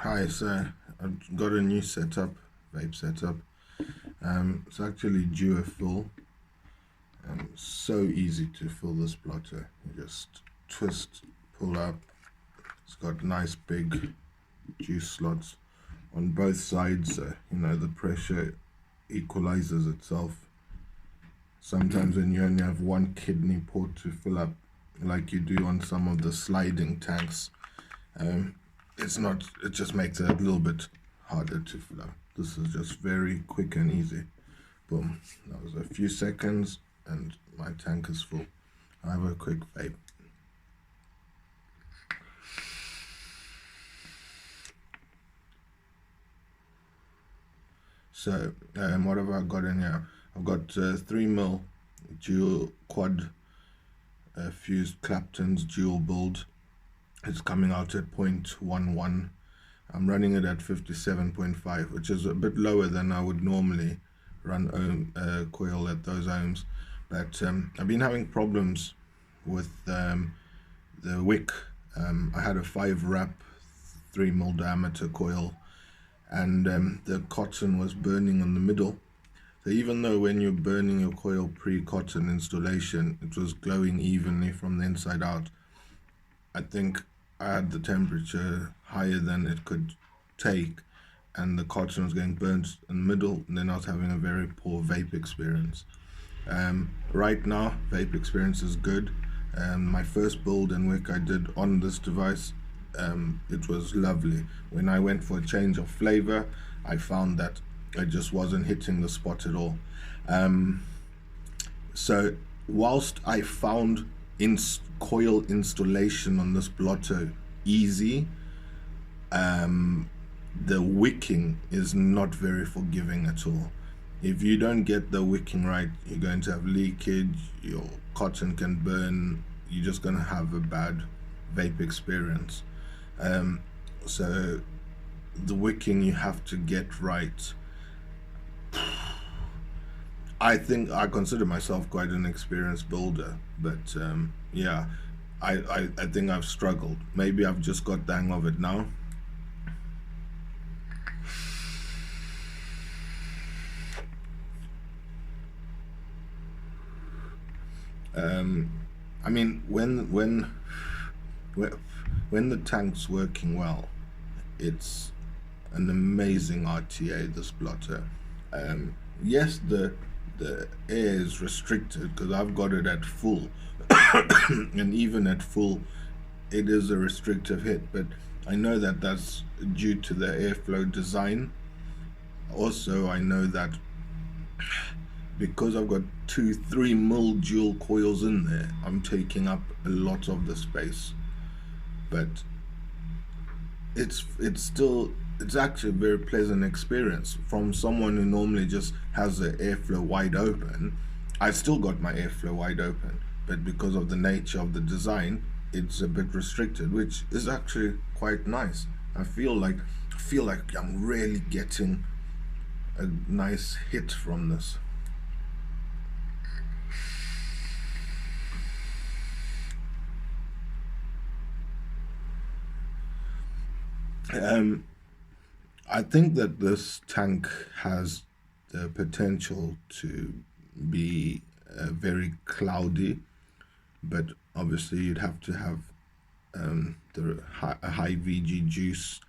Hi, so I've got a new setup, vape setup. It's actually dual fill. So easy to fill this blotter. You just twist, pull up. It's got nice big juice slots on both sides. So, the pressure equalizes itself. Sometimes when you only have one kidney port to fill up, like you do on some of the sliding tanks, it just makes it a little bit harder to fill up. This is just very quick and easy. Boom. That was a few seconds and my tank is full. I have a quick vape. So, what have I got in here? I've got 3mm dual quad fused Claptons dual build. It's coming out at 0.11. I'm running it at 57.5, which is a bit lower than I would normally run coil at those ohms. But I've been having problems with the wick. I had a 5-wrap 3mm diameter coil, and the cotton was burning on the middle. So even though when you're burning your coil pre-cotton installation, it was glowing evenly from the inside out, I think I had the temperature higher than it could take, and the cotton was getting burnt in the middle, and then I was having a very poor vape experience. Right now, vape experience is good. My first build and wick I did on this device, it was lovely. When I went for a change of flavor, I found that I just wasn't hitting the spot at all. So whilst I found coil installation on this Blotto easy, the wicking is not very forgiving at all. If you don't get the wicking right, you're going to have leakage, your cotton can burn, you're just going to have a bad vape experience. So the wicking you have to get right. I think I consider myself quite an experienced builder, but yeah, I think I've struggled. Maybe I've just got the hang of it now. I mean, when the tank's working well, it's an amazing RTA, this blotter. Yes, the air is restricted because I've got it at full, and even at full, it is a restrictive hit. But I know that that's due to the airflow design. Also, I know that because I've got 3mm dual coils in there, I'm taking up a lot of the space. But it's actually a very pleasant experience. From someone who normally just has the airflow wide open, I still got my airflow wide open, but because of the nature of the design, it's a bit restricted, which is actually quite nice. I feel like I'm really getting a nice hit from this. I think that this tank has the potential to be very cloudy, but obviously you'd have to have a high VG juice.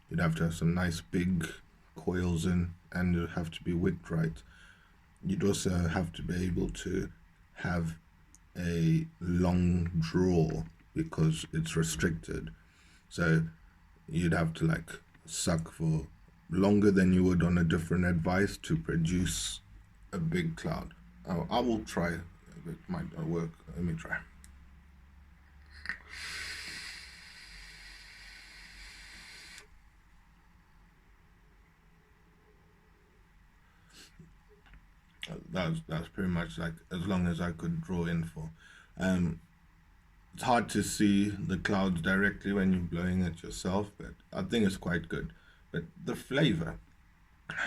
You'd have to have some nice big coils in, and it'd have to be wicked right. You'd also have to be able to have a long draw because it's restricted. So you'd have to like suck for longer than you would on a different advice to produce a big cloud. I will try. It might not work. Let me try. That's pretty much like as long as I could draw in for. It's hard to see the clouds directly when you're blowing it yourself, but I think it's quite good. But the flavor,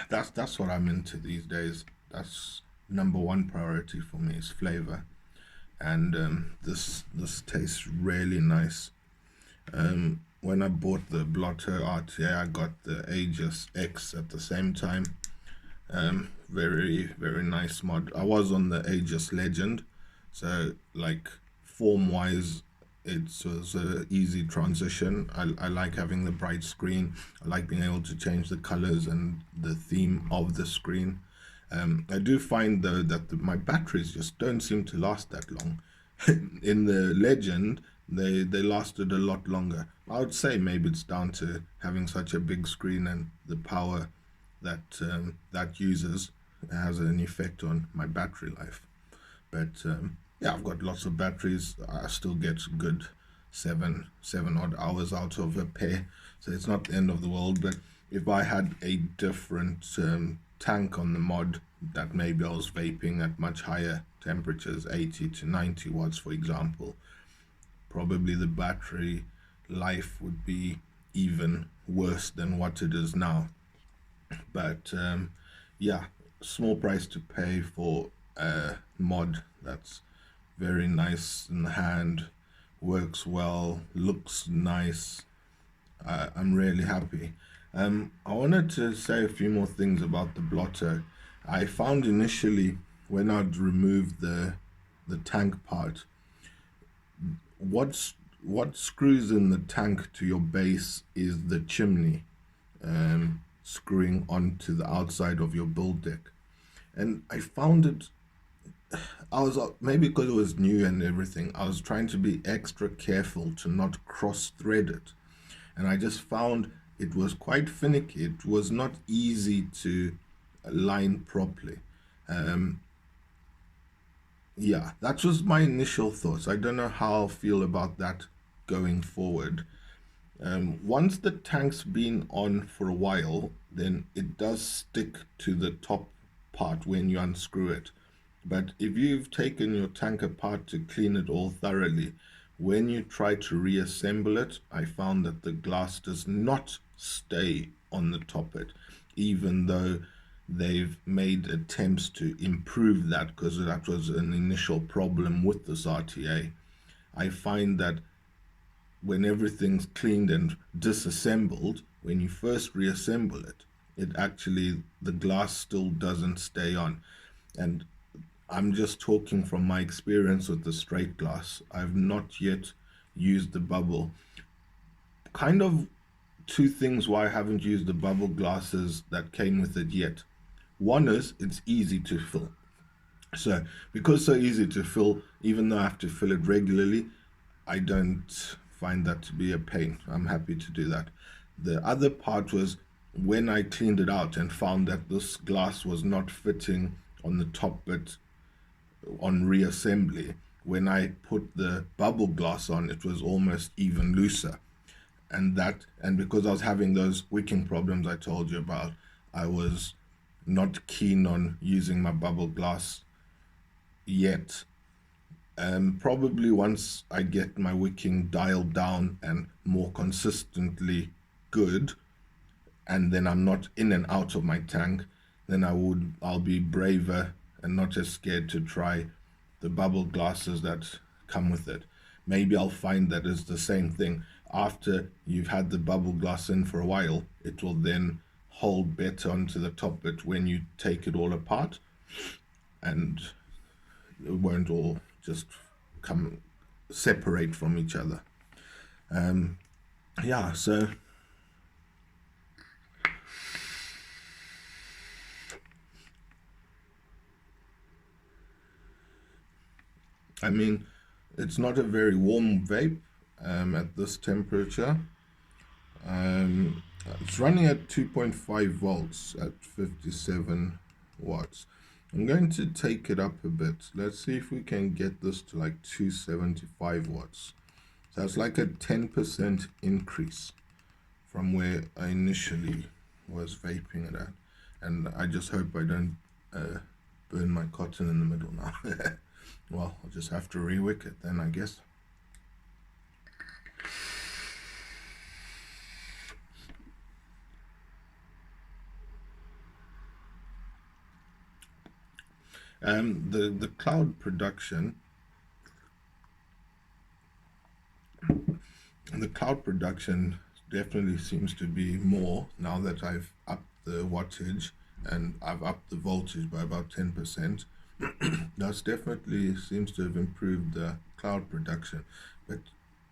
that's what I'm into these days. That's number one priority for me is flavor, and this tastes really nice. when I bought the Blotto RTA, I got the Aegis X at the same time. Very, very nice mod. I was on the Aegis Legend, so like form-wise, it was an easy transition. I like having the bright screen. I like being able to change the colors and the theme of the screen. I do find though that my batteries just don't seem to last that long. In the Legend, they lasted a lot longer. I would say maybe it's down to having such a big screen and the power that that uses has an effect on my battery life. But yeah, I've got lots of batteries. I still get good seven odd hours out of a pair, so it's not the end of the world. But if I had a different tank on the mod, that maybe I was vaping at much higher temperatures, 80 to 90 watts for example, probably the battery life would be even worse than what it is now. But yeah, small price to pay for a mod that's very nice in the hand, works well, looks nice. I'm really happy. I wanted to say a few more things about the Blotto. I found initially when I'd removed the tank part, what screws in the tank to your base is the chimney screwing onto the outside of your build deck. And I found it, I was maybe because it was new and everything, I was trying to be extra careful to not cross thread it, and I just found it was quite finicky. It was not easy to align properly. Yeah, that was my initial thoughts. I don't know how I'll feel about that going forward. Once the tank's been on for a while, then it does stick to the top part when you unscrew it. But if you've taken your tank apart to clean it all thoroughly, when you try to reassemble it, I found that the glass does not stay on the top bit, even though they've made attempts to improve that, because that was an initial problem with this RTA. I find that when everything's cleaned and disassembled, when you first reassemble it, it actually, the glass still doesn't stay on. And I'm just talking from my experience with the straight glass. I've not yet used the bubble. Kind of two things why I haven't used the bubble glasses that came with it yet. One is it's easy to fill. So because so easy to fill, even though I have to fill it regularly, I don't find that to be a pain. I'm happy to do that. The other part was when I cleaned it out and found that this glass was not fitting on the top bit on reassembly. When I put the bubble glass on, it was almost even looser. And because I was having those wicking problems I told you about, I was not keen on using my bubble glass yet. Probably once I get my wicking dialed down and more consistently good, and then I'm not in and out of my tank, then I'll be braver and not as scared to try the bubble glasses that come with it. Maybe I'll find that it's the same thing. After you've had the bubble glass in for a while, it will then hold better onto the top bit when you take it all apart, and it won't all just come separate from each other. Yeah, so I mean, it's not a very warm vape at this temperature. It's running at 2.5 volts at 57 watts. I'm going to take it up a bit. Let's see if we can get this to like 275 watts. So that's like a 10% increase from where I initially was vaping it at. And I just hope I don't burn my cotton in the middle now. Well, I'll just have to re-wick it then, I guess. The cloud production, the cloud production definitely seems to be more now that I've upped the wattage and I've upped the voltage by about 10%. That's definitely seems to have improved the cloud production, but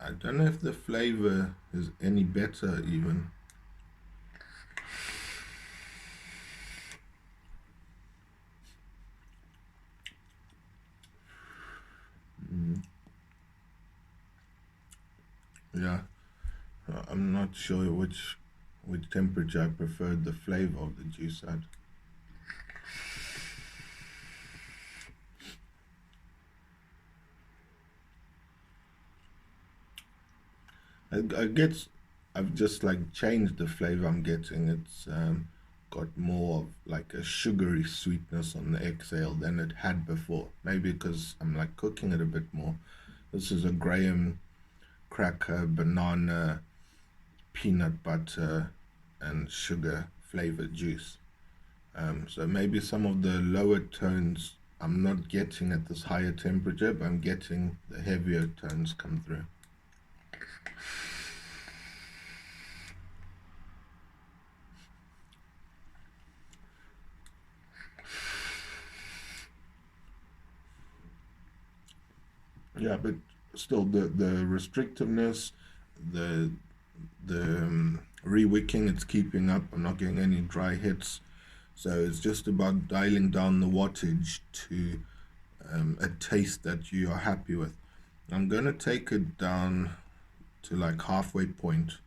I don't know if the flavor is any better even. Yeah, I'm not sure which temperature I preferred the flavor of the juice at. I guess I've just like changed the flavor I'm getting. It's got more of like a sugary sweetness on the exhale than it had before. Maybe because I'm like cooking it a bit more. This is a graham cracker, banana, peanut butter, and sugar flavored juice. So maybe some of the lower tones I'm not getting at this higher temperature, but I'm getting the heavier tones come through. Yeah, but still the restrictiveness, the re-wicking, it's keeping up. I'm not getting any dry hits. So it's just about dialing down the wattage to a taste that you are happy with. I'm going to take it down to like halfway point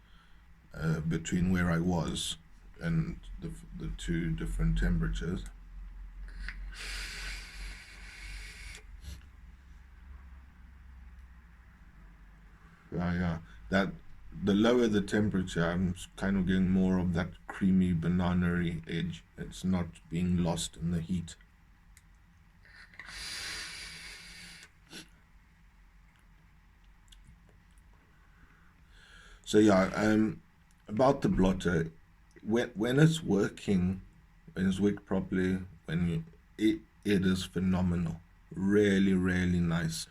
between where I was and the two different temperatures. Yeah, that the lower the temperature, I'm kind of getting more of that creamy banana-y edge. It's not being lost in the heat. So yeah, about the blotter, when it's working, when it's worked properly, it is phenomenal. Really, really nice.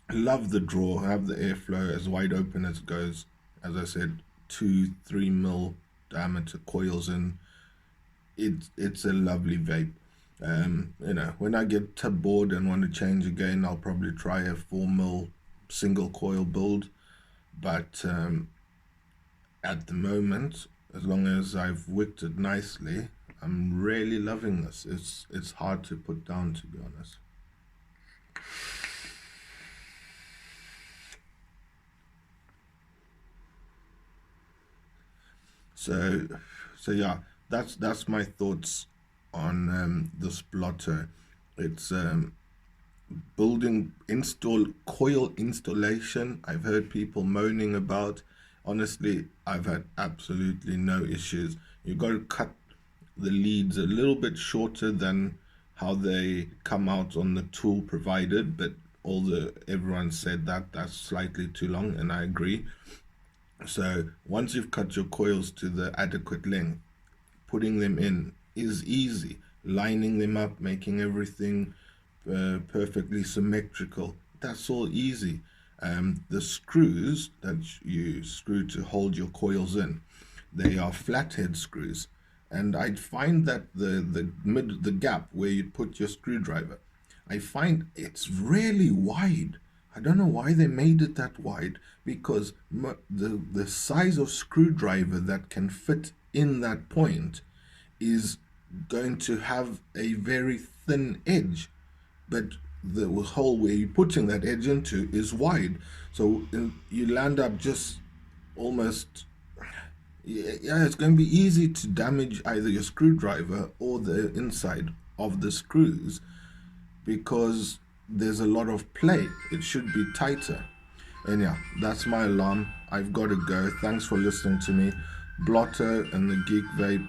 I love the draw. I have the airflow as wide open as it goes. As I said, 2-3 mil diameter coils in. It's a lovely vape. When I get bored and want to change again, I'll probably try a 4 mil single coil build. But at the moment, as long as I've wicked it nicely, I'm really loving this. It's hard to put down, to be honest. So yeah, that's my thoughts on this Blotto. It's coil installation. I've heard people moaning about. Honestly, I've had absolutely no issues. You've got to cut the leads a little bit shorter than how they come out on the tool provided, but everyone said that that's slightly too long, and I agree. So once you've cut your coils to the adequate length, putting them in is easy. Lining them up, making everything perfectly symmetrical, that's all easy. The screws that you screw to hold your coils in, they are flathead screws. And I'd find that the gap where you put your screwdriver, I find it's really wide. I don't know why they made it that wide, because the size of screwdriver that can fit in that point is going to have a very thin edge, but the hole where you're putting that edge into is wide, so you land up just almost, yeah, it's going to be easy to damage either your screwdriver or the inside of the screws, because there's a lot of play. It should be tighter. And yeah, that's my alarm. I've got to go. Thanks for listening to me. Blotto and the Geek Vape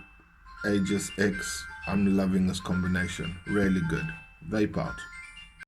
Aegis X. I'm loving this combination. Really good. Vape out.